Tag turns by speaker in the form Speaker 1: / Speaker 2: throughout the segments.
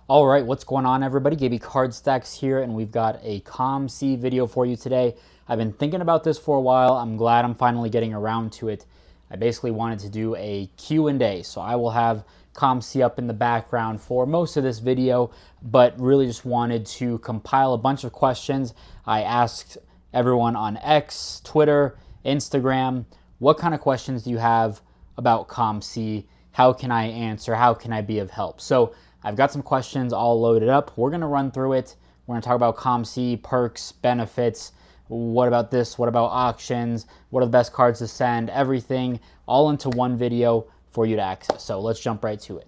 Speaker 1: All right, what's going on, everybody? Gaby Card Stacks here, and we've got a COMC video for you today. I've been thinking about this for a while. I'm glad I'm finally getting around to it. I basically wanted to do a Q&A, so I will have COMC up in the background for most of this video, but really just wanted to compile a bunch of questions. I asked everyone on X, Twitter, Instagram, what kind of questions do you have about COMC? How can I answer? How can I be of help? So I've got some questions all loaded up. We're going to run through it. We're going to talk about COMC, perks, benefits. What about this? What about auctions? What are the best cards to send? Everything all into one video for you to access. So let's jump right to it.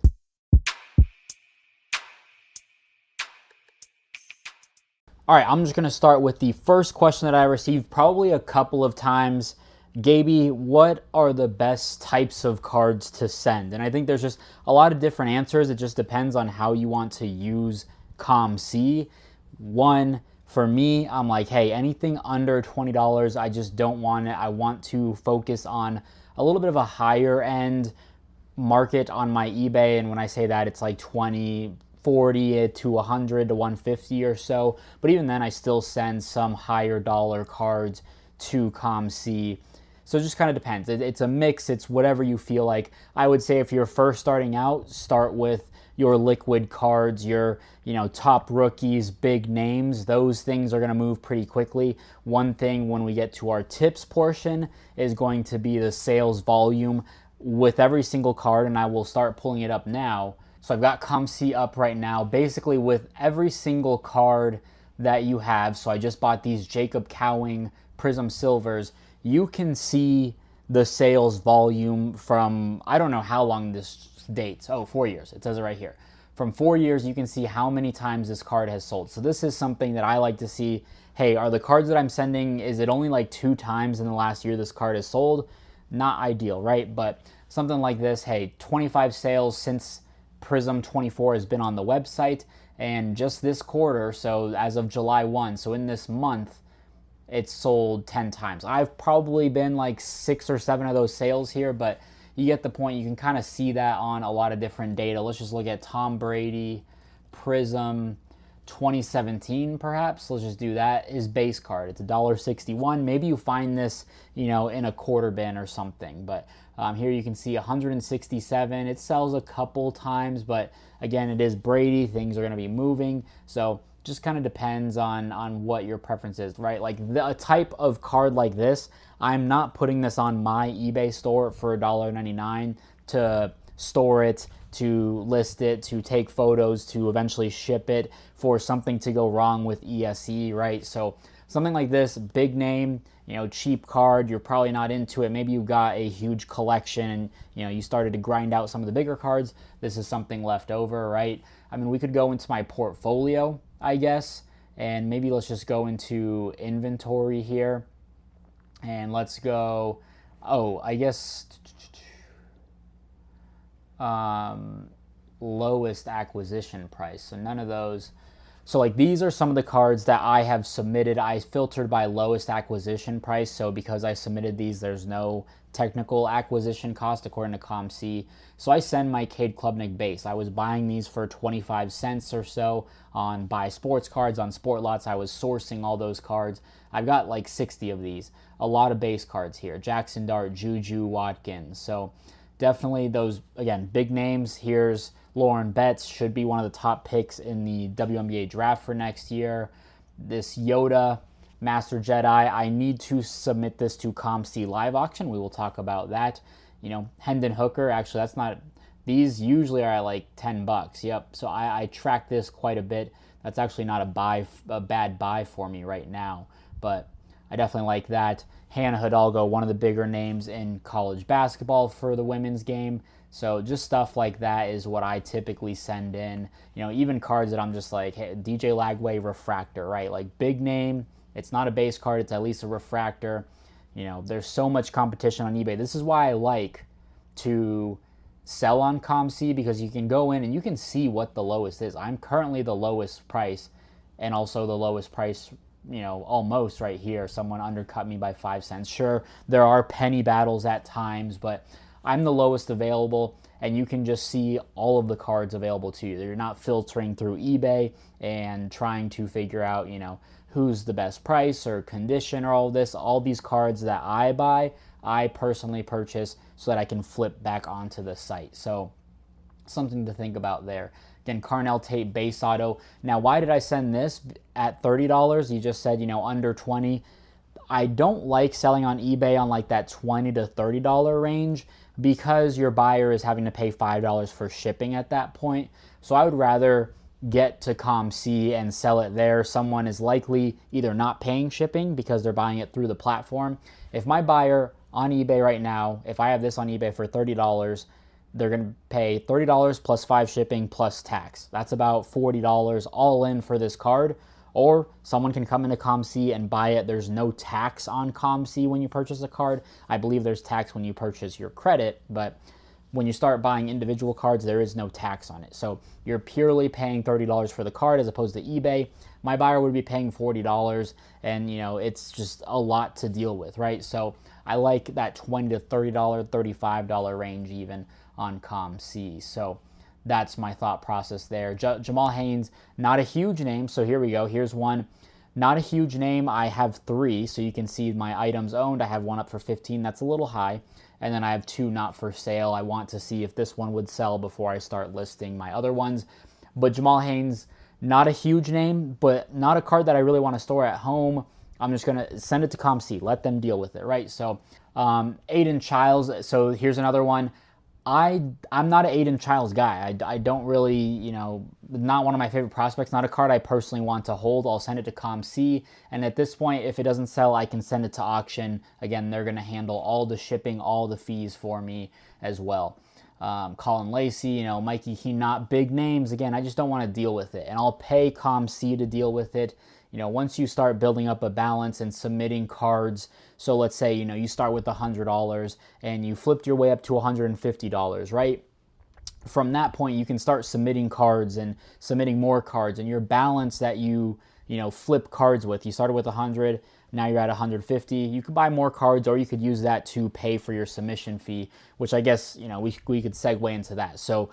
Speaker 1: All right, I'm just going to start with the first question that I received probably a couple of times. Gaby, what are the best types of cards to send? And I think there's just a lot of different answers. It just depends on how you want to use COMC. One, for me, I'm like, hey, anything under $20, I just don't want it. I want to focus on a little bit of a higher end market on my eBay. And when I say that, it's like 20, 40 to 100 to 150 or so. But even then, I still send some higher dollar cards to COMC. So it just kind of depends. It's a mix. It's whatever you feel like. I would say if you're first starting out, start with your liquid cards, your top rookies, big names. Those things are going to move pretty quickly. One thing when we get to our tips portion is going to be the sales volume with every single card, and I will start pulling it up now. So I've got COMC up right now, basically with every single card that you have. So I just bought these Jacob Cowing Prism Silvers. You can see the sales volume from, I don't know how long this dates. Oh, 4 years. It says it right here. From 4 years, you can see how many times this card has sold. So this is something that I like to see. Hey, are the cards that I'm sending, is it only like 2 times in the last year this card has sold? Not ideal, right? But something like this, hey, 25 sales since Prism 24 has been on the website. And just this quarter, so as of July 1, so in this month, it's sold 10 times. I've probably been like 6 or 7 of those sales here, but you get the point. You can kind of see that on a lot of different data. Let's just look at Tom Brady, Prism 2017 perhaps. Let's just do that. His base card, it's $1.61. Maybe you find this, in a quarter bin or something, but here you can see 167. It sells a couple times, but again, it is Brady. Things are going to be moving. So just kind of depends on what your preference is, right? Like a type of card like this, I'm not putting this on my eBay store for $1.99 to store it, to list it, to take photos, to eventually ship it, for something to go wrong with ESE, right? So something like this, big name, cheap card, you're probably not into it. Maybe you've got a huge collection and you started to grind out some of the bigger cards. This is something left over, right? I mean, we could go into my portfolio, I guess, and maybe let's just go into inventory here, and let's go, I guess, lowest acquisition price. So none of those. So like these are some of the cards that I have submitted. I filtered by lowest acquisition price. So because I submitted these, there's no technical acquisition cost according to COMC. So I send my Cade Klubnik base. I was buying these for 25 cents or so on Buy Sports cards, on Sport Lots. I was sourcing all those cards. I've got like 60 of these. A lot of base cards here. Jackson Dart, Juju, Watkins. So definitely those, again, big names. Here's Lauren Betts, should be one of the top picks in the WNBA draft for next year. This Yoda, Master Jedi, I need to submit this to COMC live auction. We will talk about that. Hendon Hooker, actually that's not, these usually are at like 10 bucks. Yep, so I track this quite a bit. That's actually not a bad buy for me right now, but I definitely like that. Hannah Hidalgo, one of the bigger names in college basketball for the women's game. So just stuff like that is what I typically send in. Even cards that I'm just like, hey, DJ Lagway refractor, right? Like big name. It's not a base card. It's at least a refractor. There's so much competition on eBay. This is why I like to sell on COMC, because you can go in and you can see what the lowest is. I'm currently the lowest price, and also the lowest price, almost right here. Someone undercut me by 5 cents. Sure, there are penny battles at times, but I'm the lowest available, and you can just see all of the cards available to you. You're not filtering through eBay and trying to figure out, who's the best price or condition or all this. All these cards that I buy, I personally purchase so that I can flip back onto the site. So something to think about there. Again, Carnell Tate base auto. Now, why did I send this at $30? You just said, under 20. I don't like selling on eBay on like that $20 to $30 range because your buyer is having to pay $5 for shipping at that point. So I would rather get to COMC and sell it there. Someone is likely either not paying shipping because they're buying it through the platform. If my buyer on eBay right now, if I have this on eBay for $30, they're going to pay $30 plus 5 shipping plus tax. That's about $40 all in for this card. Or someone can come into COMC and buy it. There's no tax on COMC when you purchase a card. I believe there's tax when you purchase your credit, but when you start buying individual cards, there is no tax on it. So you're purely paying $30 for the card as opposed to eBay. My buyer would be paying $40, and it's just a lot to deal with, right? So I like that $20 to $30, $35 range even on COMC. So that's my thought process there. Jamal Haynes, not a huge name. So here we go. Here's one. Not a huge name. I have 3. So you can see my items owned. I have one up for 15. That's a little high. And then I have 2 not for sale. I want to see if this one would sell before I start listing my other ones. But Jamal Haynes, not a huge name, but not a card that I really want to store at home. I'm just going to send it to COMC. Let them deal with it, right? So Aiden Childs. So here's another one. I'm not an Aiden Childs guy. I don't really, not one of my favorite prospects, not a card I personally want to hold. I'll send it to COMC, and at this point, if it doesn't sell, I can send it to auction. Again, they're going to handle all the shipping, all the fees for me as well. Colin Lacey, Mikey He, not big names. Again, I just don't want to deal with it, and I'll pay COMC to deal with it. Once you start building up a balance and submitting cards, so let's say, you start with $100 and you flipped your way up to $150, right? From that point, you can start submitting cards and submitting more cards, and your balance that you flip cards with, you started with 100, now you're at 150. You could buy more cards, or you could use that to pay for your submission fee, which I guess, we could segue into that. So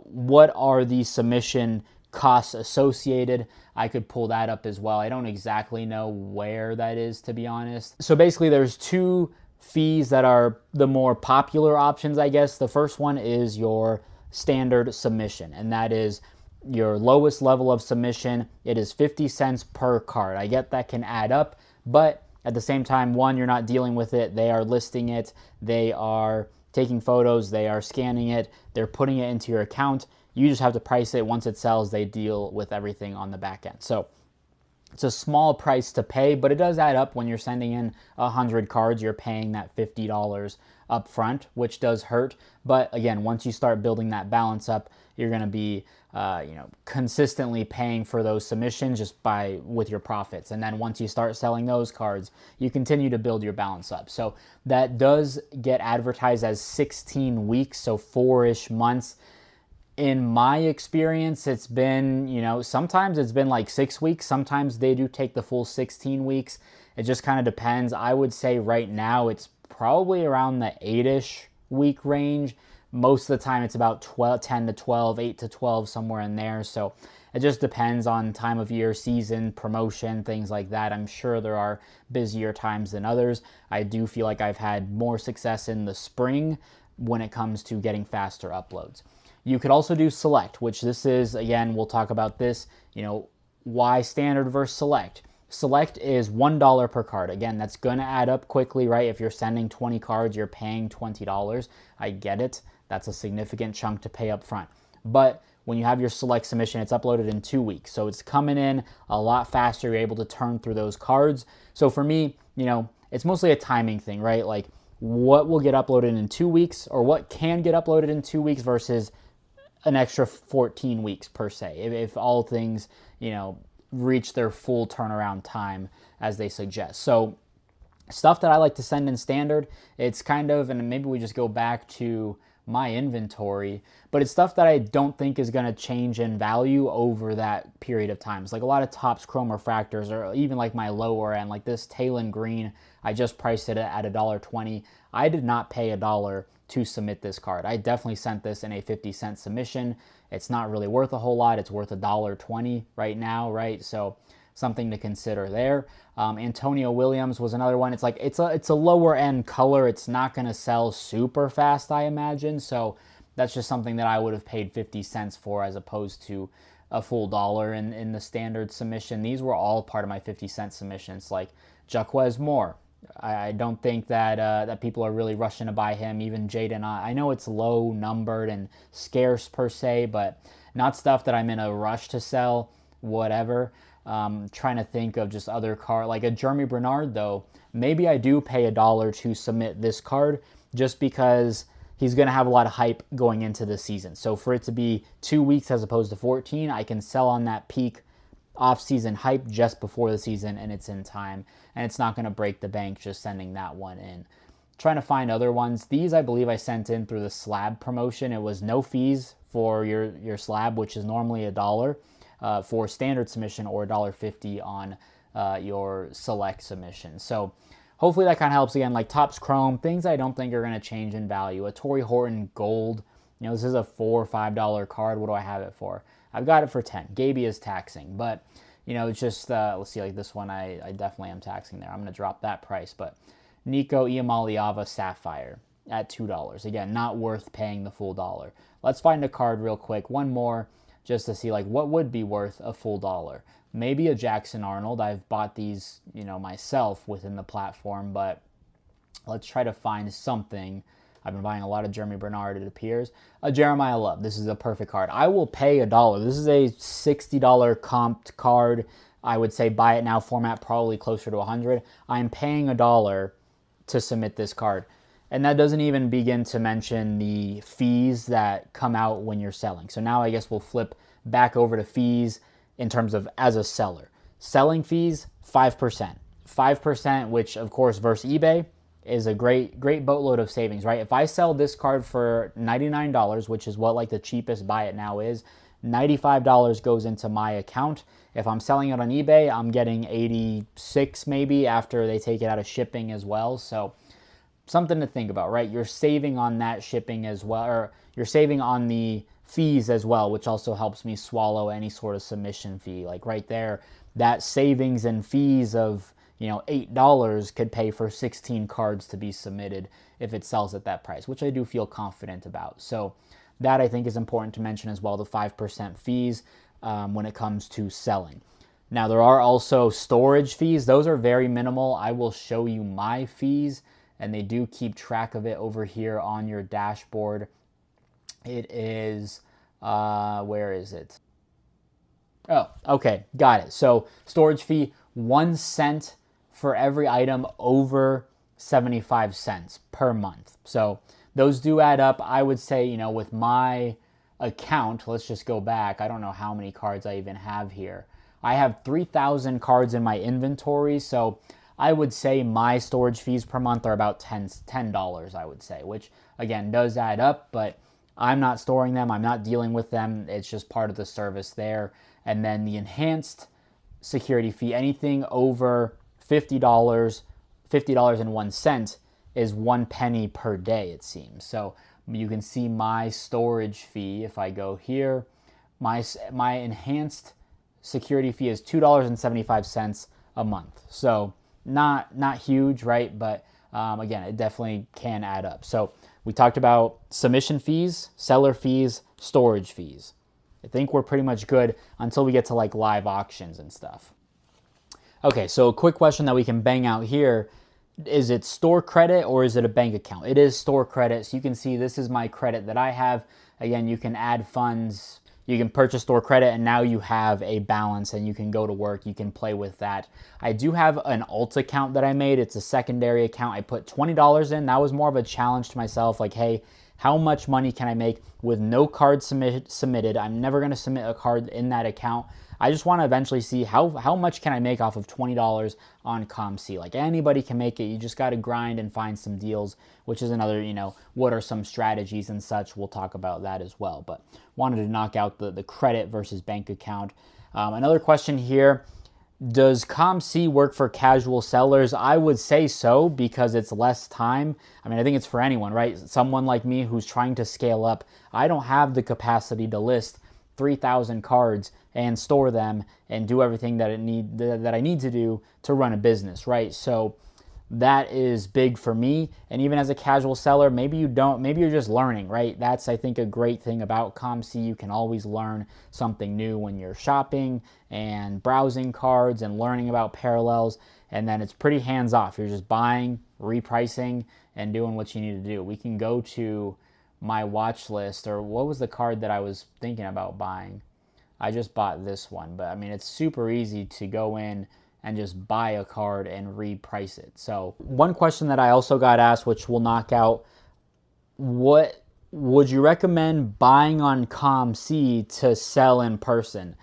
Speaker 1: what are the submission costs associated? I could pull that up as well. I don't exactly know where that is, to be honest. So basically there's 2 fees that are the more popular options, I guess. The first one is your standard submission, and that is your lowest level of submission. It is 50 cents per card. I get that can add up, but at the same time, one, you're not dealing with it. They are listing it. They are taking photos. They are scanning it. They're putting it into your account. You just have to price it. Once it sells, they deal with everything on the back end. So it's a small price to pay, but it does add up. When you're sending in 100 cards, you're paying that $50 up front, which does hurt. But again, once you start building that balance up, you're going to be consistently paying for those submissions just with your profits. And then once you start selling those cards, you continue to build your balance up. So that does get advertised as 16 weeks, so 4-ish months. In my experience, it's been, sometimes it's been like 6 weeks. Sometimes they do take the full 16 weeks. It just kind of depends. I would say right now it's probably around the 8-ish week range. Most of the time it's about 10 to 12, 8 to 12, somewhere in there. So it just depends on time of year, season, promotion, things like that. I'm sure there are busier times than others. I do feel like I've had more success in the spring when it comes to getting faster uploads. You could also do select, which this is, again, we'll talk about this, why standard versus select. Select is $1 per card. Again, that's going to add up quickly, right? If you're sending 20 cards, you're paying $20. I get it. That's a significant chunk to pay up front. But when you have your select submission, it's uploaded in 2 weeks. So it's coming in a lot faster. You're able to turn through those cards. So for me, it's mostly a timing thing, right? Like what will get uploaded in 2 weeks, or what can get uploaded in 2 weeks versus an extra 14 weeks per se, if all things, reach their full turnaround time as they suggest. So stuff that I like to send in standard, it's kind of, and maybe we just go back to my inventory, but it's stuff that I don't think is going to change in value over that period of time. It's like a lot of Topps Chrome Refractors, or even like my lower end, like this Talon Green, I just priced it at $1.20. I did not pay $1 to submit this card. I definitely sent this in a 50-cent submission. It's not really worth a whole lot. It's worth $1.20 right now, right? So something to consider there. Antonio Williams was another one. It's like it's a lower end color. It's not going to sell super fast, I imagine. So that's just something that I would have paid 50 cents for as opposed to a full dollar in the standard submission. These were all part of my 50-cent submissions, like Jaquez Moore. I don't think that that people are really rushing to buy him. Even Jaden, I know it's low numbered and scarce per se, but not stuff that I'm in a rush to sell, whatever. Trying to think of just other card, like a Jeremy Bernard though. Maybe I do pay $1 to submit this card just because he's going to have a lot of hype going into the season. So for it to be 2 weeks as opposed to 14, I can sell on that peak off-season hype just before the season, and it's in time, and it's not going to break the bank just sending that one in. Trying to find other ones. These I believe I sent in through the slab promotion. It was no fees for your slab, which is normally $1 for standard submission, or $1.50 on your select submission. So hopefully that kind of helps. Again, like Topps Chrome, things I don't think are going to change in value. A Torrey Horton Gold, this is a $4 or $5 card. What do I have it for? I've got it for 10. Gaby is taxing, but it's just let's see, like this one I definitely am taxing there. I'm going to drop that price, but Nico Iamaleava Sapphire at $2. Again, not worth paying the full dollar. Let's find a card real quick. One more just to see like what would be worth a full dollar. Maybe a Jackson Arnold. I've bought these, myself within the platform, but let's try to find something. I've been buying a lot of Jeremy Bernard, it appears. A Jeremiah Love. This is a perfect card. I will pay $1. This is a $60 comped card. I would say buy it now format, probably closer to $100. I'm paying $1 to submit this card. And that doesn't even begin to mention the fees that come out when you're selling. So now I guess we'll flip back over to fees in terms of as a seller. Selling fees, 5%. 5%, which of course versus eBay, is a great boatload of savings, right? If I sell this card for $99, which is what like the cheapest buy it now is, $95 goes into my account. If I'm selling it on eBay, I'm getting 86 maybe after they take it out of shipping as well. So something to think about, right? You're saving on that shipping as well, or you're saving on the fees as well, which also helps me swallow any sort of submission fee. Like right there, that savings and fees of $8 could pay for 16 cards to be submitted if it sells at that price, which I do feel confident about. So that I think is important to mention as well, the 5% fees when it comes to selling. Now there are also storage fees. Those are very minimal. I will show you my fees, and they do keep track of it over here on your dashboard. It is, where is it? Oh, okay, got it. So storage fee, 1 cent for every item over 75 cents per month. So those do add up. I would say, with my account, let's just go back. I don't know how many cards I even have here. I have 3,000 cards in my inventory. So I would say my storage fees per month are about $10, I would say, which again does add up, but I'm not storing them. I'm not dealing with them. It's just part of the service there. And then the enhanced security fee, anything over $50, $50.01 is 1 penny per day, it seems. So you can see my storage fee. If I go here, my enhanced security fee is $2.75 a month. So not huge, right? But again, it definitely can add up. So we talked about submission fees, seller fees, storage fees. I think we're pretty much good until we get to like live auctions and stuff. Okay, so a quick question that we can bang out here. Is it store credit or is it a bank account? It is store credit. So you can see this is my credit that I have. Again, you can add funds. You can purchase store credit, and now you have a balance and you can go to work. You can play with that. I do have an alt account that I made. It's a secondary account. I put $20 in. That was more of a challenge to myself. Like, hey, how much money can I make with no card submitted? I'm never going to submit a card in that account. I just want to eventually see how much can I make off of $20 on COMC. Like anybody can make it. You just got to grind and find some deals, which is another, what are some strategies and such. We'll talk about that as well. But wanted to knock out the credit versus bank account. Another question here. Does COMC work for casual sellers? I would say so, because it's less time. I mean, I think it's for anyone, right? Someone like me who's trying to scale up, I don't have the capacity to list 3,000 cards and store them and do everything that I need to do to run a business, right? So that is big for me. And even as a casual seller, maybe you don't, maybe you're just learning, right? That's, I think, a great thing about COMC. You can always learn something new when you're shopping and browsing cards and learning about parallels. And then it's pretty hands off. You're just buying, repricing, and doing what you need to do. We can go to my watch list, or what was the card that I was thinking about buying? I just bought this one, but I mean, it's super easy to go in and just buy a card and reprice it. So one question that I also got asked, which we'll knock out, what would you recommend buying on COMC to sell in person?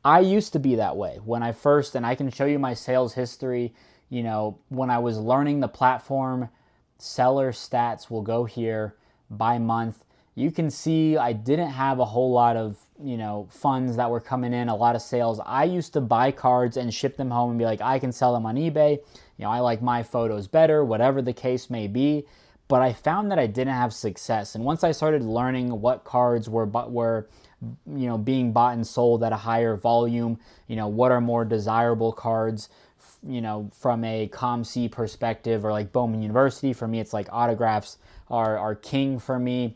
Speaker 1: I used to be that way when I first, and I can show you my sales history, when I was learning the platform. Seller stats will go here by month. You can see I didn't have a whole lot of, funds that were coming in, a lot of sales. I used to buy cards and ship them home and be like, I can sell them on eBay. I like my photos better, whatever the case may be. But I found that I didn't have success. And once I started learning what cards were being bought and sold at a higher volume, what are more desirable cards, from a COMC perspective, or like Bowman University, for me, it's like autographs are king for me.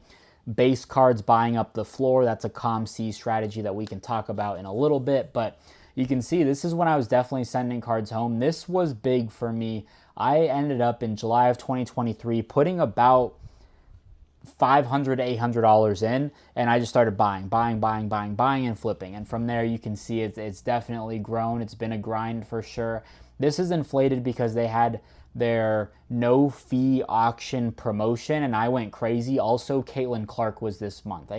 Speaker 1: Base cards buying up the floor, that's a COMC strategy that we can talk about in a little bit. But you can see this is when I was definitely sending cards home. This was big for me. I ended up in July of 2023 putting about $500 to $800 in, and I just started buying, and flipping. And from there, you can see it's definitely grown. It's been a grind for sure. This is inflated because they had their no fee auction promotion, and I went crazy. Also, Caitlin Clark was this month.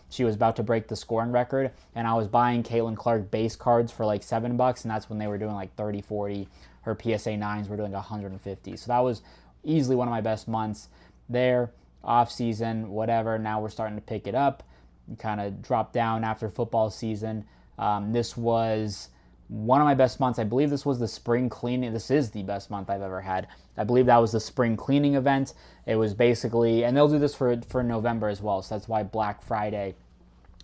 Speaker 1: She was about to break the scoring record, and I was buying Caitlin Clark base cards for like $7, and that's when they were doing like 30, 40. Her PSA 9s were doing 150. So that was easily one of my best months there. Off season, whatever. Now we're starting to pick it up. Kind of dropped down after football season. This was one of my best months. I believe this was the spring cleaning. This is the best month I've ever had. I believe that was the spring cleaning event. It was basically, and they'll do this for November as well, so that's why Black Friday.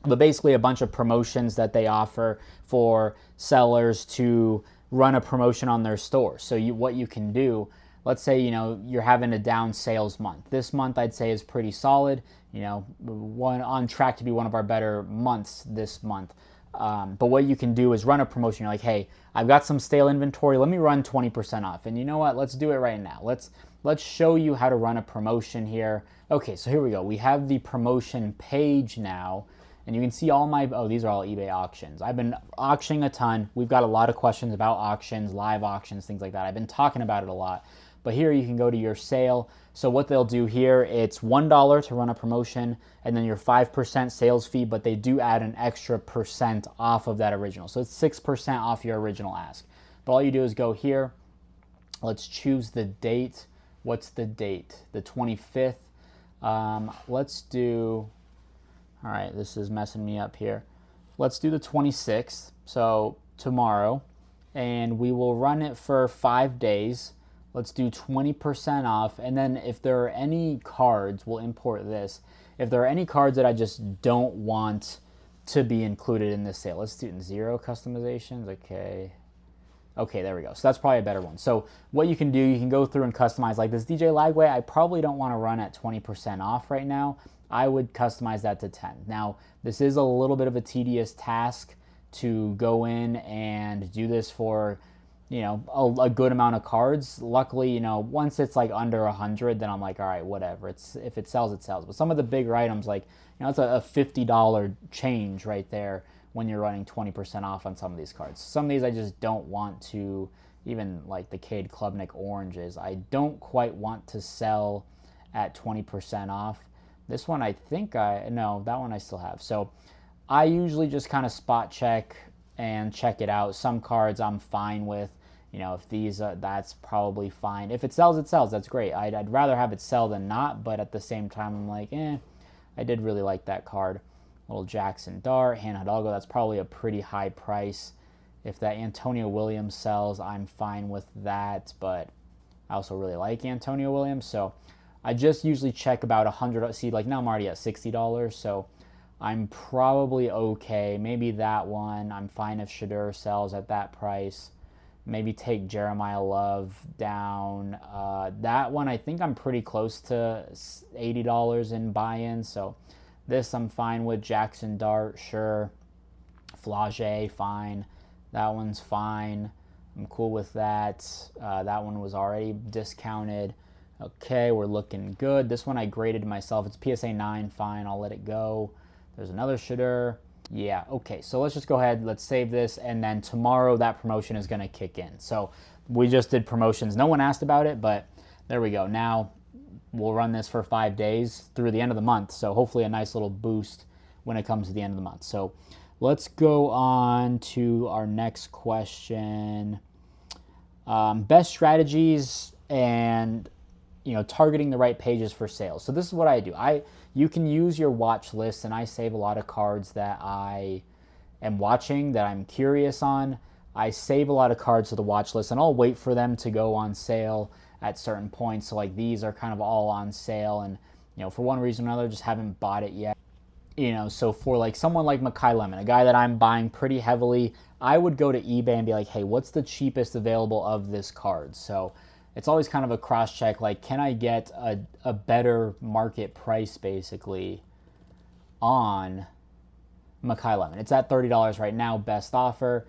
Speaker 1: But basically a bunch of promotions that they offer for sellers to run a promotion on their store. So what you can do, let's say, you're having a down sales month. This month I'd say is pretty solid, one on track to be one of our better months this month. But what you can do is run a promotion. You're like, hey, I've got some stale inventory. Let me run 20% off. And you know what? Let's do it right now. Let's show you how to run a promotion here. Okay, so here we go. We have the promotion page now. And you can see all these are all eBay auctions. I've been auctioning a ton. We've got a lot of questions about auctions, live auctions, things like that. I've been talking about it a lot. But here you can go to your sale. So what they'll do here, it's $1 to run a promotion, and then your 5% sales fee, but they do add an extra percent off of that original. So it's 6% off your original ask. But all you do is go here. Let's choose the date. What's the date? The 25th. Let's do, all right, this is messing me up here. Let's do the 26th, so tomorrow, and we will run it for 5 days. Let's do 20% off, and then if there are any cards, we'll import this. If there are any cards that I just don't want to be included in this sale, let's do 0 customizations. Okay, there we go. So that's probably a better one. So what you can do, you can go through and customize. Like this DJ Lagway, I probably don't want to run at 20% off right now. I would customize that to 10. Now, this is a little bit of a tedious task to go in and do this for, a good amount of cards. Luckily, once it's like under 100, then I'm like, all right, whatever. If it sells, it sells. But some of the bigger items, like, it's a $50 change right there when you're running 20% off on some of these cards. Some of these I just don't want to, even like the Cade Klubnik oranges, I don't quite want to sell at 20% off. This one I think no, that one I still have. So I usually just kind of spot check and check it out. Some cards I'm fine with. If these, that's probably fine. If it sells, it sells. That's great. I'd rather have it sell than not, but at the same time, I'm like, I did really like that card. Little Jackson Dart, Hannah Hidalgo, that's probably a pretty high price. If that Antonio Williams sells, I'm fine with that, but I also really like Antonio Williams, so I just usually check about $100. See, like now I'm already at $60, so I'm probably okay. Maybe that one. I'm fine if Shedeur sells at that price. Maybe take Jeremiah Love down. That one, I think I'm pretty close to $80 in buy-in, so this I'm fine with. Jackson Dart, sure. Flage, fine. That one's fine. I'm cool with that. That one was already discounted. Okay, we're looking good. This one I graded myself. It's PSA 9, fine. I'll let it go. There's another Shedeur. Yeah, okay, so let's just go ahead. Let's save this, and then tomorrow that promotion is going to kick in. So we just did promotions. No one asked about it, but there we go. Now we'll run this for 5 days through the end of the month. So hopefully a nice little boost when it comes to the end of the month. So let's go on to our next question. Best strategies and targeting the right pages for sales. So this is what I do. You can use your watch list, and I save a lot of cards that I am watching, that I'm curious on. I save a lot of cards to the watch list, and I'll wait for them to go on sale at certain points. So like these are kind of all on sale, and for one reason or another, just haven't bought it yet. So for like someone like Makai Lemon, a guy that I'm buying pretty heavily, I would go to eBay and be like, hey, what's the cheapest available of this card? So it's always kind of a cross check, like, can I get a better market price basically on Makai Lemon? It's at $30 right now, best offer.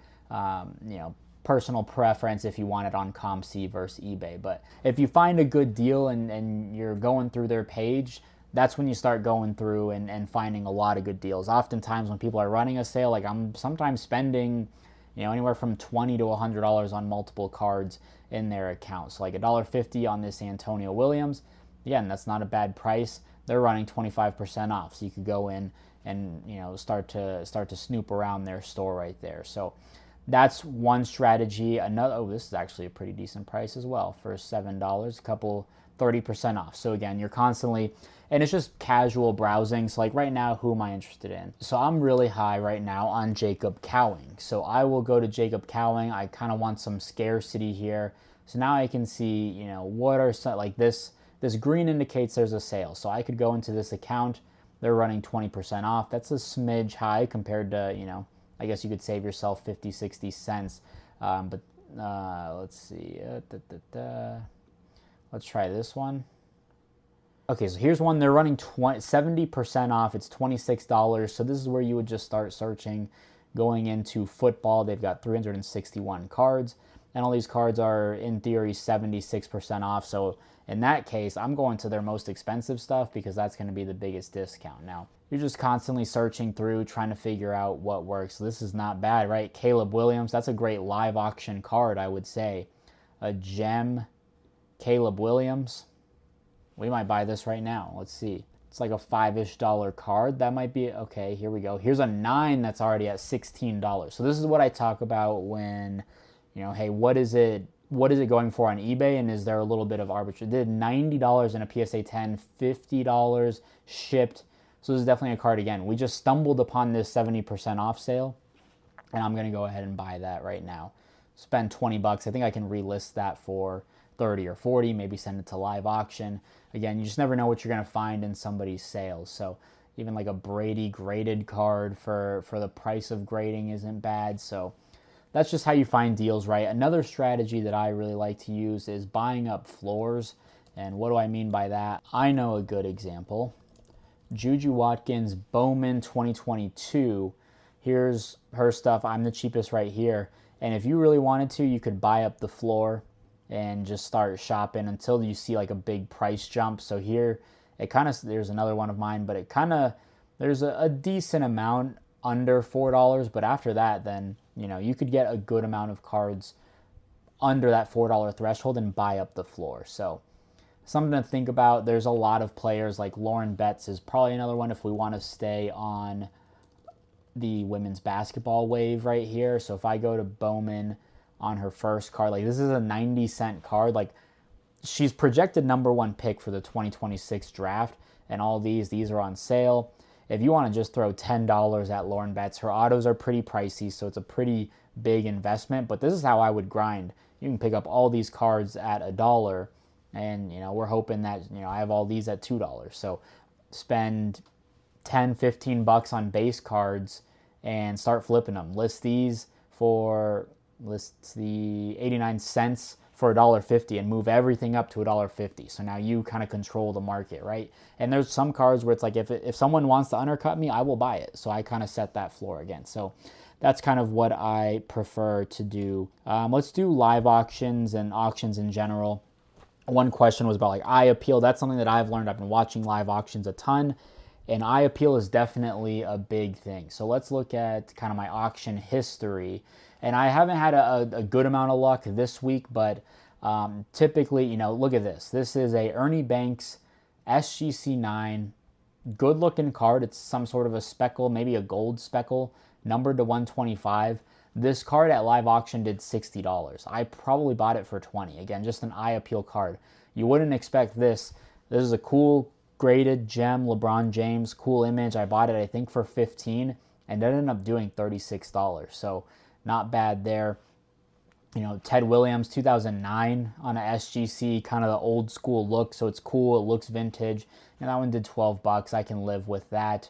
Speaker 1: Personal preference if you want it on COMC versus eBay. But if you find a good deal and you're going through their page, that's when you start going through and finding a lot of good deals. Oftentimes when people are running a sale, like I'm sometimes spending anywhere from $20 to $100 on multiple cards in their account. So like $1.50 on this Antonio Williams. Again, that's not a bad price. They're running 25% off, so you could go in and start to snoop around their store right there. So that's one strategy. Another, this is actually a pretty decent price as well for $7, a couple 30% off. So again, you're constantly, and it's just casual browsing. So like right now, who am I interested in? So I'm really high right now on Jacob Cowing. So I will go to Jacob Cowing. I kind of want some scarcity here. So now I can see, what are some, like this green indicates there's a sale. So I could go into this account. They're running 20% off. That's a smidge high compared to, I guess you could save yourself 50, 60 cents. But let's see. Let's try this one. Okay, so here's one. They're running 70% off. It's $26. So this is where you would just start searching. Going into football, they've got 361 cards. And all these cards are, in theory, 76% off. So in that case, I'm going to their most expensive stuff because that's going to be the biggest discount. Now, you're just constantly searching through, trying to figure out what works. So this is not bad, right? Caleb Williams, that's a great live auction card, I would say. A gem Caleb Williams. We might buy this right now. Let's see. It's like a $5-ish card. That might be, okay, here we go. Here's a 9 that's already at $16. So this is what I talk about when, hey, what is it going for on eBay, and is there a little bit of arbitrage? It did $90 in a PSA 10, $50 shipped. So this is definitely a card. Again, we just stumbled upon this 70% off sale, and I'm going to go ahead and buy that right now. Spend $20. I think I can relist that for 30 or 40, maybe send it to live auction. Again, you just never know what you're going to find in somebody's sales. So even like a Brady graded card for the price of grading isn't bad. So that's just how you find deals, right? Another strategy that I really like to use is buying up floors. And what do I mean by that? I know a good example. Juju Watkins, Bowman 2022. Here's her stuff. I'm the cheapest right here. And if you really wanted to, you could buy up the floor and just start shopping until you see like a big price jump. So here, it kind of, there's another one of mine, but it kind of, there's a decent amount under $4. But after that, then, you could get a good amount of cards under that $4 threshold and buy up the floor. So something to think about. There's a lot of players, like Lauren Betts is probably another one if we want to stay on the women's basketball wave right here. So if I go to Bowman on her first card, like this is a 90-cent card. Like she's projected #1 pick for the 2026 draft, and all these are on sale. if you want to just throw $10 at Lauren Betts, her autos are pretty pricey, so it's a pretty big investment, but this is how I would grind. You can pick up all these cards at $1, and we're hoping that I have all these at $2. So spend 10-15 bucks on base cards and start flipping them. List the 89 cents for $1.50 and move everything up to $1.50. So now you kind of control the market, right? And there's some cards where it's like if someone wants to undercut me, I will buy it. So I kind of set that floor again. So that's kind of what I prefer to do. Let's do live auctions and auctions in general. One question was about like eye appeal. That's something that I've learned. I've been watching live auctions a ton, and eye appeal is definitely a big thing. So let's look at kind of my auction history. And I haven't had a good amount of luck this week, but typically, look at this. This is a Ernie Banks SGC 9, good looking card. It's some sort of a speckle, maybe a gold speckle, numbered to 125. This card at live auction did $60. I probably bought it for $20. Again, just an eye appeal card. You wouldn't expect this. This is a cool graded gem, LeBron James, cool image. I bought it, I think, for $15, and it ended up doing $36. So not bad there. Ted Williams, 2009 on a SGC, kind of the old school look. So it's cool. It looks vintage. And that one did 12 bucks. I can live with that.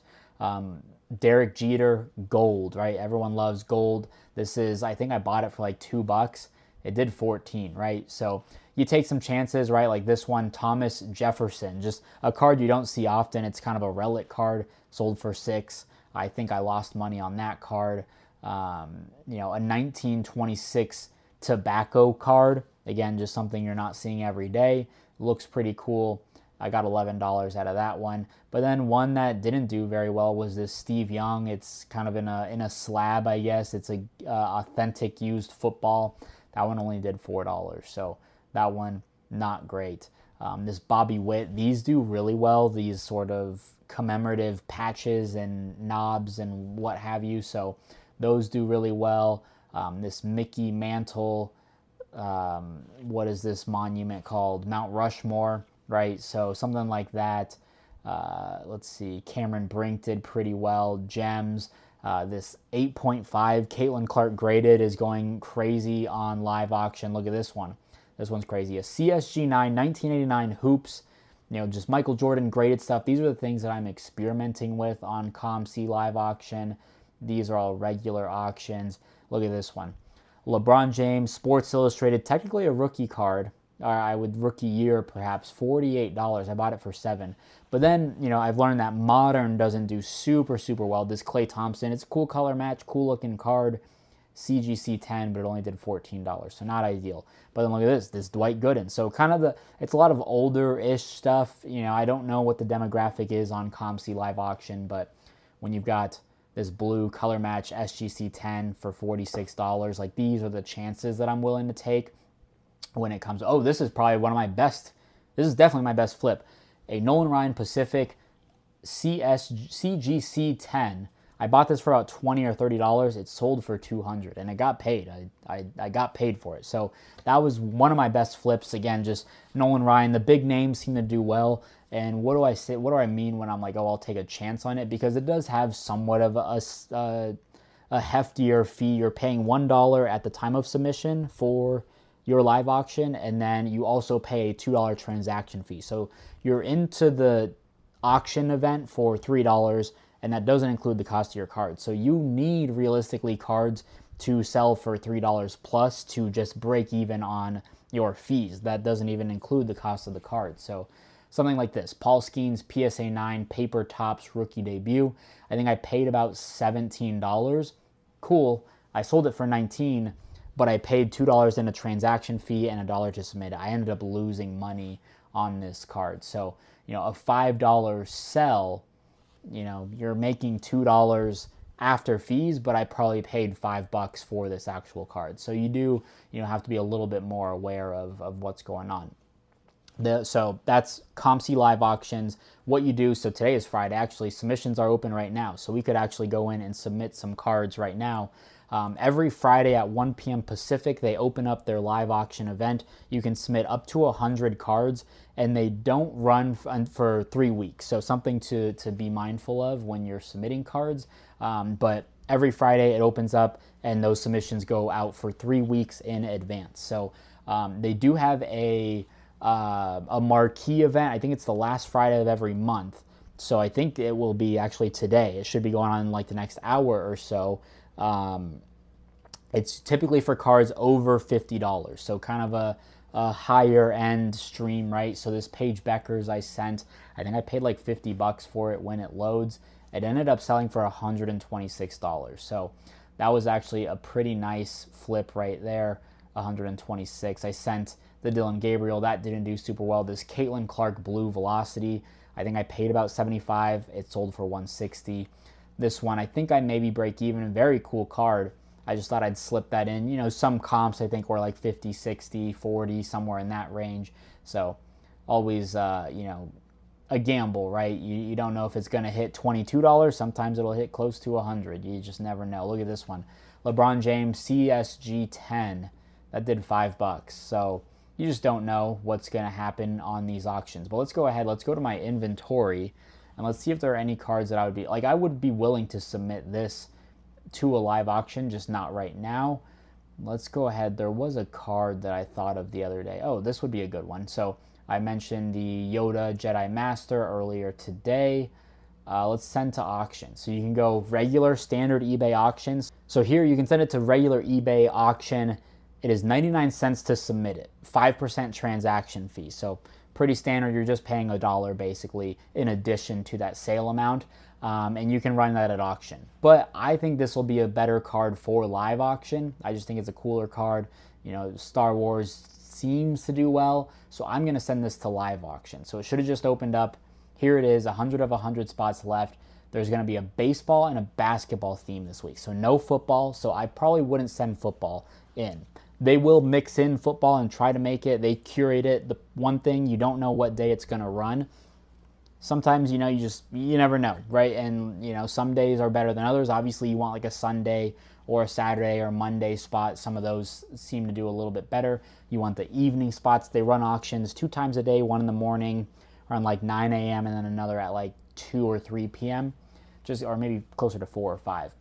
Speaker 1: Derek Jeter, gold, right? Everyone loves gold. This is, I think I bought it for like $2. It did 14, right? So you take some chances, right? Like this one, Thomas Jefferson, just a card you don't see often. It's kind of a relic card, sold for $6. I think I lost money on that card. A 1926 tobacco card. Again, just something you're not seeing every day. Looks pretty cool. I got $11 out of that one. But then one that didn't do very well was this Steve Young. It's kind of in a slab, I guess. It's a authentic used football. That one only did $4. So that one, not great. This Bobby Witt, these do really well. These sort of commemorative patches and knobs and what have you. So those do really well. This Mickey Mantle, what is this monument called? Mount Rushmore, right? So something like that. Let's see, Cameron Brink did pretty well. Gems, this 8.5 Caitlin Clark graded is going crazy on live auction. Look at this one. This one's crazy. A CSG 9, 1989 hoops, just Michael Jordan graded stuff. These are the things that I'm experimenting with on COMC live auction. These are all regular auctions. Look at this one. LeBron James, Sports Illustrated, technically a rookie card. I would rookie year perhaps, $48. I bought it for $7. But then, I've learned that modern doesn't do super, super well. This Klay Thompson, it's a cool color match, cool looking card. CGC 10, but it only did $14. So not ideal. But then look at this Dwight Gooden. So kind of it's a lot of older-ish stuff. I don't know what the demographic is on COMC live auction, but when you've got this blue color match SGC 10 for $46, like these are the chances that I'm willing to take when it comes. Oh, this is probably one of my best. This is definitely my best flip. A Nolan Ryan Pacific CGC 10. I bought this for about $20 or $30. It sold for $200, and it got paid. I got paid for it. So that was one of my best flips. Again, just Nolan Ryan. The big names seem to do well. And what do I say? What do I mean when I'm like, oh, I'll take a chance on it? Because it does have somewhat of a heftier fee. You're paying $1 at the time of submission for your live auction, and then you also pay a $2 transaction fee. So you're into the auction event for $3, and that doesn't include the cost of your card. So you need realistically cards to sell for $3 plus to just break even on your fees. That doesn't even include the cost of the card. So something like this, Paul Skeens PSA 9 Paper Topps rookie debut. I think I paid about $17. Cool. I sold it for $19, but I paid $2 in a transaction fee and $1 to submit it. I ended up losing money on this card. So, a $5 sell, you're making $2 after fees, but I probably paid $5 for this actual card. So you do, have to be a little bit more aware of what's going on. So that's COMC live auctions. What you do, so today is Friday, actually, submissions are open right now. So we could actually go in and submit some cards right now. Every Friday at 1 p.m. Pacific, they open up their live auction event. You can submit up to 100 cards, and they don't run for 3 weeks. So something to be mindful of when you're submitting cards. But every Friday it opens up, and those submissions go out for 3 weeks in advance. So they do have a marquee event. I think it's the last Friday of every month. So I think it will be actually today. It should be going on in like the next hour or so. It's typically for cards over $50. So kind of a higher end stream, right? So this Paige Beckers I sent, I think I paid like $50 for it when it loads. It ended up selling for $126. So that was actually a pretty nice flip right there, $126. I sent the Dylan Gabriel, that didn't do super well. This Caitlin Clark Blue Velocity, I think I paid about $75. It sold for $160. This one, I think I maybe break even. Very cool card. I just thought I'd slip that in. You know, some comps I think were like 50, 60, 40, somewhere in that range. So always, you know, a gamble, right? You don't know if it's going to hit $22. Sometimes it'll hit close to $100. You just never know. Look at this one. LeBron James CSG 10. That did $5. So you just don't know what's going to happen on these auctions. But let's go ahead. Let's go to my inventory, and let's see if there are any cards that I would be, like I would be willing to submit this to a live auction, just not right now. Let's go ahead. There was a card that I thought of the other day. Oh, this would be a good one. So I mentioned the Yoda Jedi Master earlier today. Let's send to auction. So you can go regular standard eBay auctions. So here you can send it to regular eBay auction. It is 99 cents to submit it, 5% transaction fee. So pretty standard. You're just paying $1 basically in addition to that sale amount. And you can run that at auction. But I think this will be a better card for live auction. I just think it's a cooler card. You know, Star Wars seems to do well. So I'm going to send this to live auction. So it should have just opened up. Here it is, 100 of 100 spots left. There's going to be a baseball and a basketball theme this week. So no football. So I probably wouldn't send football in. They will mix in football and try to make it. They curate it. The one thing, you don't know what day it's going to run. Sometimes, you know, you never know, right? And, you know, some days are better than others. Obviously, you want like a Sunday or a Saturday or Monday spot. Some of those seem to do a little bit better. You want the evening spots. They run auctions 2 times a day, one in the morning around like 9 a.m. and then another at like 2 or 3 p.m. Or maybe closer to 4 or 5.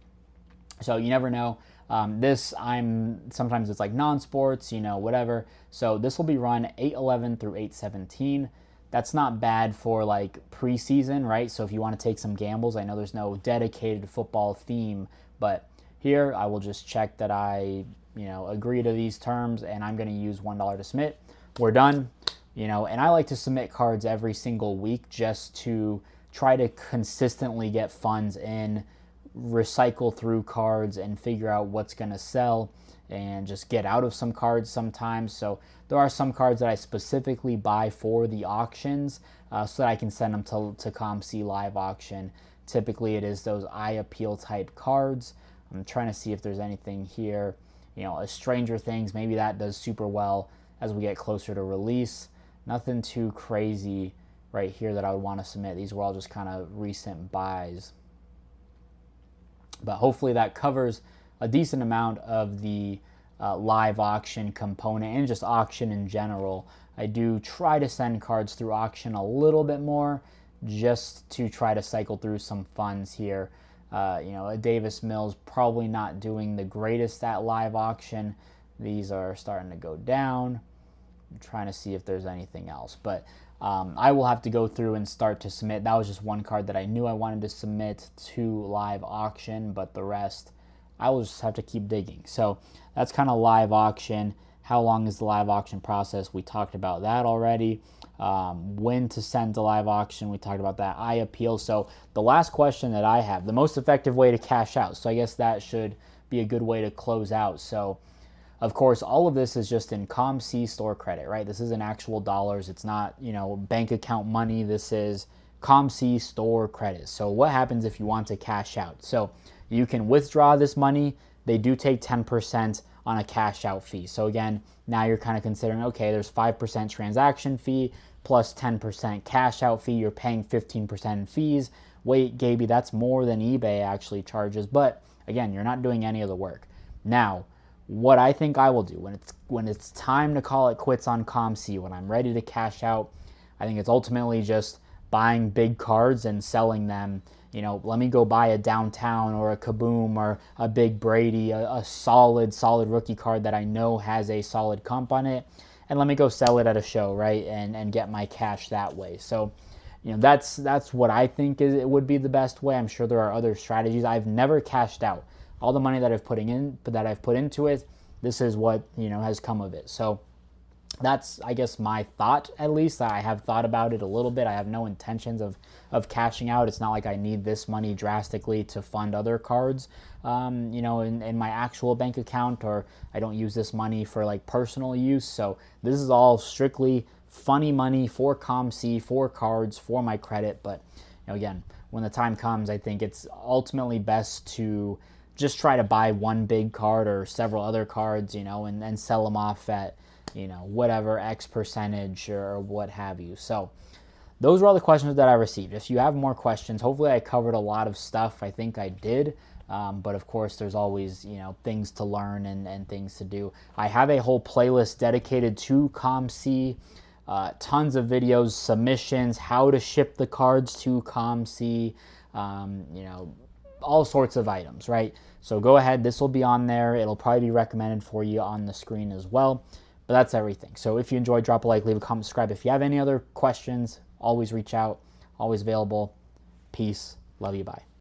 Speaker 1: So you never know. Sometimes it's like non-sports, you know, whatever. So this will be run 8/11 through 8/17. That's not bad for like preseason, right? So if you want to take some gambles, I know there's no dedicated football theme, but here I will just check that I, you know, agree to these terms, and I'm going to use $1 to submit. We're done, you know, and I like to submit cards every single week just to try to consistently get funds in, recycle through cards and figure out what's going to sell and just get out of some cards sometimes. So there are some cards that I specifically buy for the auctions so that I can send them to COMC live auction. Typically it is those eye appeal type cards. I'm trying to see if there's anything here, you know, a Stranger Things, maybe that does super well as we get closer to release. Nothing too crazy right here that I would want to submit. These were all just kind of recent buys. But hopefully that covers a decent amount of the live auction component and just auction in general. I do try to send cards through auction a little bit more just to try to cycle through some funds here. You know, a Davis Mills probably not doing the greatest at live auction. These are starting to go down. I'm trying to see if there's anything else. But I will have to go through and start to submit. That was just one card that I knew I wanted to submit to live auction, but the rest I will just have to keep digging. So that's kind of live auction. How long is the live auction process? We talked about that already. When to send to live auction, we talked about that. Eye appeal. So the last question that I have, the most effective way to cash out. So I guess that should be a good way to close out. So of course, all of this is just in COMC store credit, right? This isn't actual dollars. It's not, you know, bank account money. This is COMC store credit. So what happens if you want to cash out? So you can withdraw this money. They do take 10% on a cash out fee. So again, now you're kind of considering, okay, there's 5% transaction fee plus 10% cash out fee. You're paying 15% in fees. Wait, Gaby, that's more than eBay actually charges. But again, you're not doing any of the work. Now, what I think I will do when it's time to call it quits on COMC, when I'm ready to cash out, I think it's ultimately just buying big cards and selling them. You know, let me go buy a Downtown or a Kaboom or a Big Brady, a solid rookie card that I know has a solid comp on it, and let me go sell it at a show, right? And get my cash that way. So, you know, that's what I think is it would be the best way. I'm sure there are other strategies. I've never cashed out. All the money that I've put into it, this is what, you know, has come of it. So that's, I guess, my thought. At least I have thought about it a little bit. I have no intentions of cashing out. It's not like I need this money drastically to fund other cards, you know, in my actual bank account, or I don't use this money for like personal use. So this is all strictly funny money for COMC, for cards, for my credit. But, you know, again, when the time comes, I think it's ultimately best to just try to buy one big card or several other cards, you know, and sell them off at, you know, whatever X percentage or what have you. So those were all the questions that I received. If you have more questions, hopefully I covered a lot of stuff. I think I did. But of course, there's always, you know, things to learn and things to do. I have a whole playlist dedicated to COMC, tons of videos, submissions, how to ship the cards to COMC, you know, all sorts of items, right? So go ahead, this will be on there. It'll probably be recommended for you on the screen as well. But that's everything. So if you enjoyed, drop a like, leave a comment, subscribe. If you have any other questions, always reach out, always available. Peace. Love you. Bye.